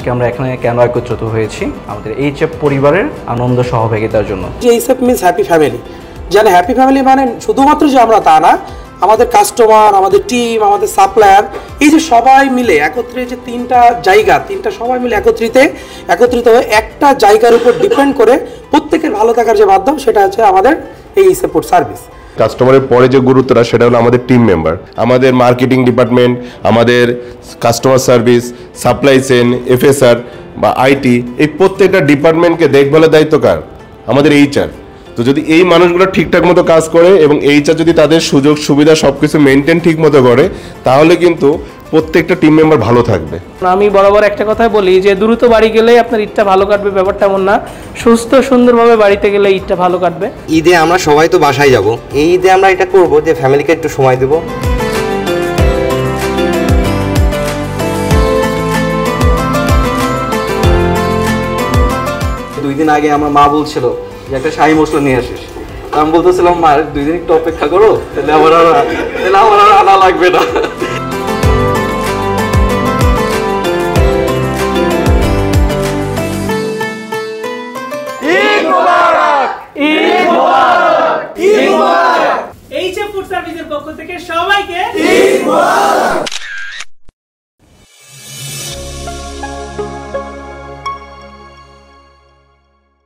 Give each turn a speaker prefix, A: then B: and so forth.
A: আজকে আমরা এখানে কেন একত্রিত হয়েছি আমাদের এইচএফ পরিবারের আনন্দ সহভাগিতার জন্য।
B: HF means happy family. যেন হ্যাপি ফ্যামিলি মানে শুধুমাত্র যে আমরা তা না, আমাদের কাস্টমার, আমাদের টিম, আমাদের সাপ্লায়ার, এই যে সবাই মিলে একত্রে যে তিনটা সবাই মিলে একত্রিত হয়ে একটা জায়গার উপর ডিপেন্ড করে প্রত্যেকের ভালো থাকার যে মাধ্যম, সেটা হচ্ছে আমাদের এই সাপোর্ট সার্ভিস।
C: কাস্টমারের পরে যে গুরুত্বটা সেটা হলো আমাদের টিম মেম্বার, আমাদের মার্কেটিং ডিপার্টমেন্ট, আমাদের customer service, supply chain, FSR বা আইটি, এই প্রত্যেকটা ডিপার্টমেন্টকে দেখভালের দায়িত্ব কার? আমাদের এইচআর। তো যদি এই মানুষগুলো ঠিকঠাক মতো কাজ করে এবং এইচআর যদি তাদের সুযোগ সুবিধা সবকিছু মেনটেন ঠিক মতো করে, তাহলে কিন্তু প্রত্যেকটা টিম মেম্বার ভালো থাকবে।
D: আমি বরাবর একটা কথাই বলি যে দ্রুত বাড়ি গেলে আপনার ঈদটা ভালো কাটবে, ব্যাপারটা এমন না। সুস্থ সুন্দরভাবে বাড়িতে গেলে ঈদটা ভালো কাটবে।
E: ঈদে আমরা সবাই তো বাসায় যাব, এই ঈদে আমরা এটা করব যে ফ্যামিলিকে একটু সময় দেব।
A: দুই দিন আগে আমার মা বলছিল যে একটা শাহী মশলা নিয়ে আসিস। আমি বলতেছিলাম মা 2 দিন একটু অপেক্ষা করো, তাহলে আমার আর আনা লাগবে না।